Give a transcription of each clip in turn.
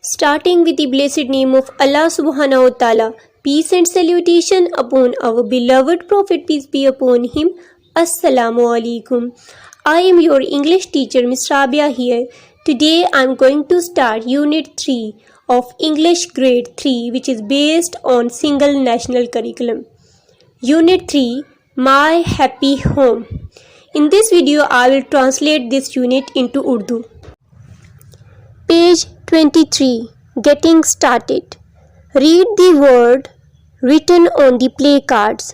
starting with the blessed name of Allah subhanahu wa ta'ala. Peace and salutation upon our beloved Prophet, peace be upon him. Assalamu alaikum. I am your English teacher, Ms. Rabia here. Today I am going to start Unit 3 of English Grade 3, which is based on Single National Curriculum. Unit 3, My Happy Home. In this video, I will translate this unit into Urdu. Page 23. Getting started. Read the word written on the play cards.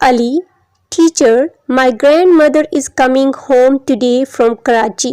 Ali, teacher, my grandmother is coming home today from Karachi.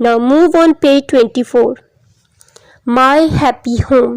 Now move on page 24. My happy home.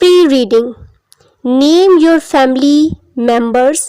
Pre-reading. Name your family members.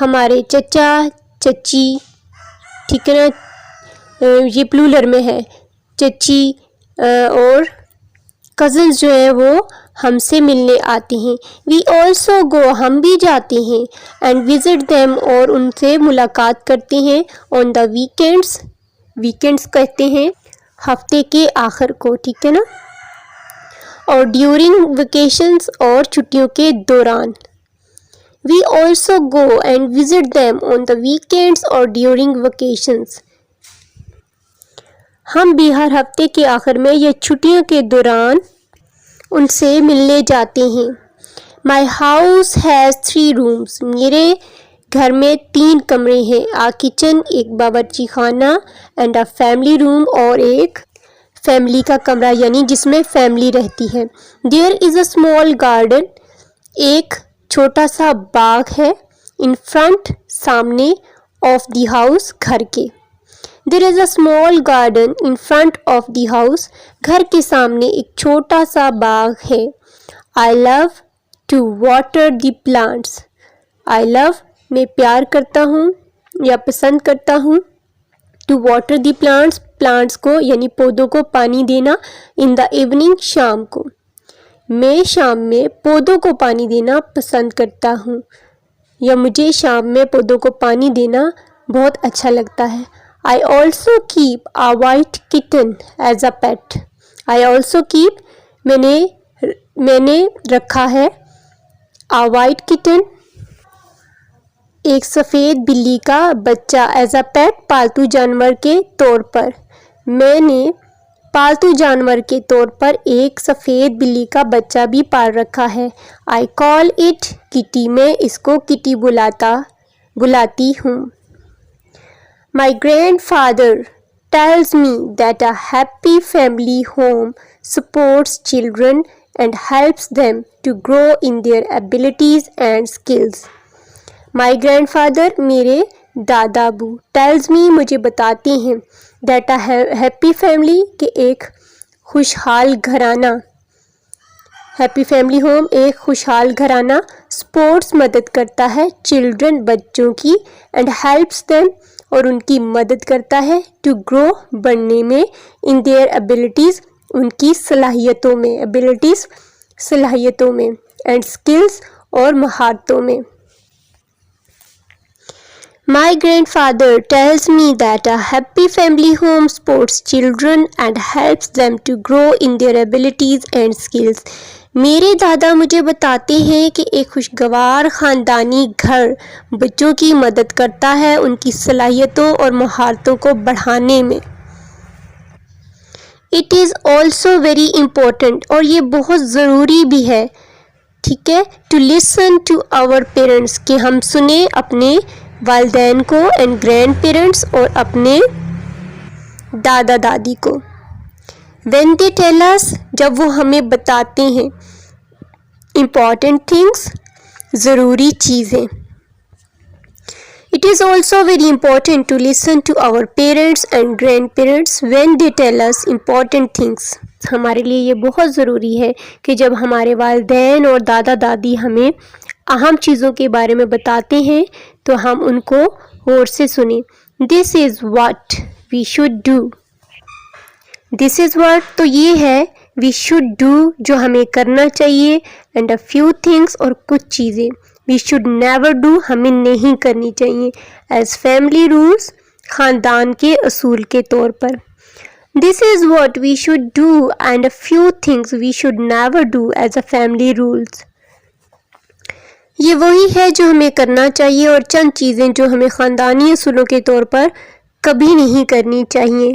ہمارے چچا چچی، ٹھیک ہے نا، یہ plural میں ہے، چچی اور cousins جو ہیں وہ ہم سے ملنے آتے ہیں. وی آلسو گو، ہم بھی جاتے ہیں. اینڈ وزٹ دیم، اور ان سے ملاقات کرتے ہیں. آن دا ویکینڈس، ویکینڈس کہتے ہیں ہفتے کے آخر کو، ٹھیک ہے نا. اور ڈیورنگ ویکیشنز، اور چھٹیوں کے دوران. We also go and visit them on the weekends اور ڈیورنگ ویکیشنز. ہم بھی ہر ہفتے کے آخر میں یا چھٹیوں کے دوران ان سے ملنے جاتے ہیں. مائی ہاؤس ہیز 3 rooms، میرے گھر میں 3 کمرے ہیں. آ کچن، ایک باورچی خانہ، اینڈ اے فیملی روم، اور ایک فیملی کا کمرہ یعنی جس میں فیملی رہتی ہے. دیر از اے اسمال گارڈن، ایک چھوٹا سا باغ ہے. ان فرنٹ، سامنے، آف دی ہاؤس، گھر کے. There is a small garden in front of the house, گھر کے سامنے ایک چھوٹا سا باغ ہے. I love to water the plants, I love میں پیار کرتا ہوں یا پسند کرتا ہوں. To water the plants, plants کو یعنی پودوں کو پانی دینا. ان دا ایوننگ، شام کو. میں شام میں پودوں کو پانی دینا پسند کرتا ہوں، یا مجھے شام میں پودوں کو پانی دینا بہت اچھا لگتا ہے. I also keep a white kitten as a pet. I also keep، میں نے رکھا ہے a white kitten، ایک سفید بلی کا بچہ، as a pet، پالتو جانور کے طور پر. میں نے پالتو جانور کے طور پر ایک سفید بلی کا بچہ بھی پال رکھا ہے. I call it kitty، میں اس کو کٹی بلاتی ہوں. My grandfather tells me that a happy family home supports children and helps them to grow in their abilities and skills. My grandfather، میرے دادا ابو، tells me، مجھے بتاتے ہیں، that a happy family، کہ ایک خوشحال گھرانہ، ہیپی فیملی ہوم ایک خوشحال گھرانہ، سپورٹس مدد کرتا ہے، چلڈرن بچوں کی، اینڈ ہیلپس دیم اور ان کی مدد کرتا ہے، ٹو گرو بڑھنے میں، ان دیئر ایبلٹیز ان کی صلاحیتوں میں، ایبلٹیز صلاحیتوں میں، اینڈ اسکلس اور مہارتوں میں. My grandfather tells me that a happy family home supports children and helps them to grow in their abilities and skills. میرے دادا مجھے بتاتے ہیں کہ ایک خوشگوار خاندانی گھر بچوں کی مدد کرتا ہے ان کی صلاحیتوں اور مہارتوں کو بڑھانے میں. It is also very important، اور یہ بہت ضروری بھی ہے، ٹھیک ہے، to listen to our parents، کہ ہم سنیں اپنے والدین کو، اینڈ گرینڈ پیرنٹس، اور اپنے دادا دادی کو. when they tell us، جب وہ ہمیں بتاتے ہیں، important things، ضروری چیزیں. It is also very important to listen to our parents and grandparents when they tell us important things. ہمارے لیے یہ بہت ضروری ہے کہ جب ہمارے والدین اور دادا دادی ہمیں اہم چیزوں کے بارے میں بتاتے ہیں تو ہم ان کو غور سے سنیں. This is what we should do. This is what، تو یہ ہے، we should do، جو ہمیں کرنا چاہیے، and a few things، اور کچھ چیزیں we should never do، ہمیں نہیں کرنی چاہیے، as family rules، خاندان کے اصول کے طور پر. This is what we should do and a few things we should never do as a family rules. یہ وہی ہے جو ہمیں کرنا چاہیے اور چند چیزیں جو ہمیں خاندانی اصولوں کے طور پر کبھی نہیں کرنی چاہیے.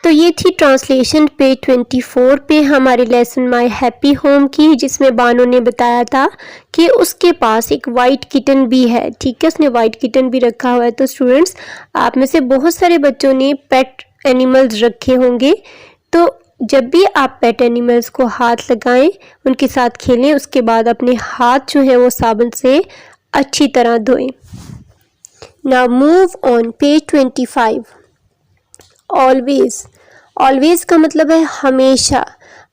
تو یہ تھی ٹرانسلیشن پیج 24 پہ ہماری لیسن مائی ہیپی ہوم کی، جس میں بانو نے بتایا تھا کہ اس کے پاس ایک وائٹ کٹن بھی ہے، ٹھیک ہے، اس نے وائٹ کٹن بھی رکھا ہوا ہے. تو اسٹوڈنٹس، آپ میں سے بہت سارے بچوں نے پیٹ اینیملز رکھے ہوں گے، تو جب بھی آپ پیٹ اینیملز کو ہاتھ لگائیں، ان کے ساتھ کھیلیں، اس کے بعد اپنے ہاتھ جو ہیں وہ صابن سے اچھی طرح دھوئیں. Now move on page 25. always کا مطلب ہے ہمیشہ.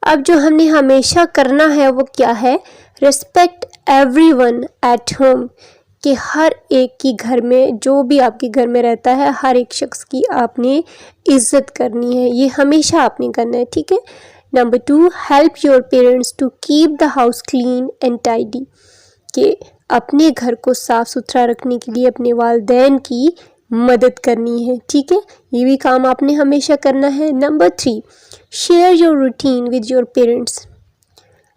اب جو ہم نے ہمیشہ کرنا ہے وہ کیا ہے؟ Respect every one at home, کہ ہر ایک کی گھر میں، جو بھی آپ کے گھر میں رہتا ہے، ہر ایک شخص کی آپ نے عزت کرنی ہے، یہ ہمیشہ آپ نے کرنا ہے، ٹھیک ہے. Number 2، help your parents to keep the house clean and tidy, کہ اپنے گھر کو صاف ستھرا رکھنے کے لیے اپنے والدین کی مدد کرنی ہے، ٹھیک ہے، یہ بھی کام آپ نے ہمیشہ کرنا ہے. Number 3، share your routine with your parents,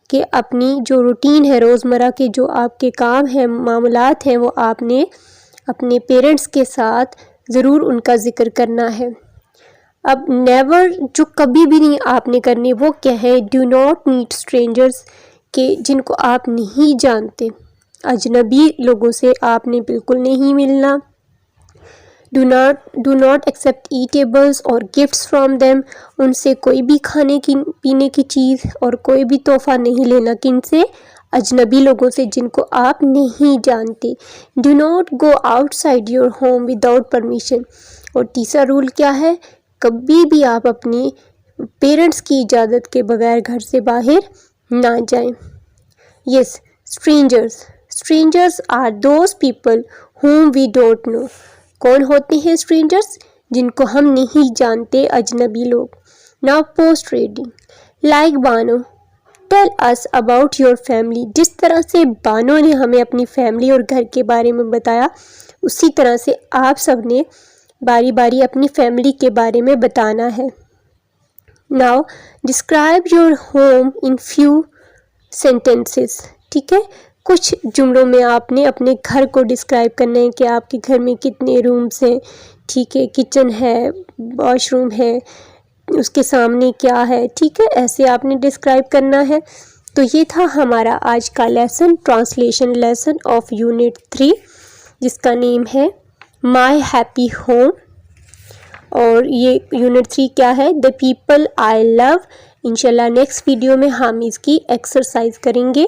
کہ اپنی جو روٹین ہے، روزمرہ کے جو آپ کے کام ہیں، معاملات ہیں، وہ آپ نے اپنے پیرنٹس کے ساتھ ضرور ان کا ذکر کرنا ہے. اب نیور، جو کبھی بھی نہیں آپ نے کرنی، وہ کیا ہے؟ ڈو ناٹ میٹ اسٹرینجرس، کہ جن کو آپ نہیں جانتے، اجنبی لوگوں سے آپ نے بالکل نہیں ملنا. ڈو ناٹ ایکسیپٹ ایٹیبلس اور گفٹس فرام دیم، ان سے کوئی بھی کھانے کی پینے کی چیز اور کوئی بھی تحفہ نہیں لینا. کن سے؟ اجنبی لوگوں سے جن کو آپ نہیں جانتے. Do not go out side your home without permission, اور تیسرا رول کیا ہے؟ کبھی بھی آپ اپنے پیرنٹس کی اجازت کے بغیر گھر سے باہر نہ جائیں. Yes, strangers are those people whom we don't know. کون ہوتے ہیں اسٹرینجرس؟ جن کو ہم نہیں جانتے، اجنبی لوگ. Now post reading. Like Bano, tell us about your family, جس طرح سے بانو نے ہمیں اپنی فیملی اور گھر کے بارے میں بتایا، اسی طرح سے آپ سب نے باری باری اپنی فیملی کے بارے میں بتانا ہے. Now describe your home in few sentences, ٹھیک ہے، کچھ جملوں میں آپ نے اپنے گھر کو ڈسکرائب کرنا ہے کہ آپ کے گھر میں کتنے رومز ہیں، ٹھیک ہے، کچن ہے، واش روم ہے، اس کے سامنے کیا ہے، ٹھیک ہے، ایسے آپ نے ڈسکرائب کرنا ہے. تو یہ تھا ہمارا آج کا lesson, translation lesson of unit 3، جس کا نیم ہے مائی ہیپی ہوم. اور یہ یونٹ 3 کیا ہے؟ دا پیپل آئی لو. انشاءاللہ نیکسٹ ویڈیو میں ہم اس کی ایکسرسائز کریں گے.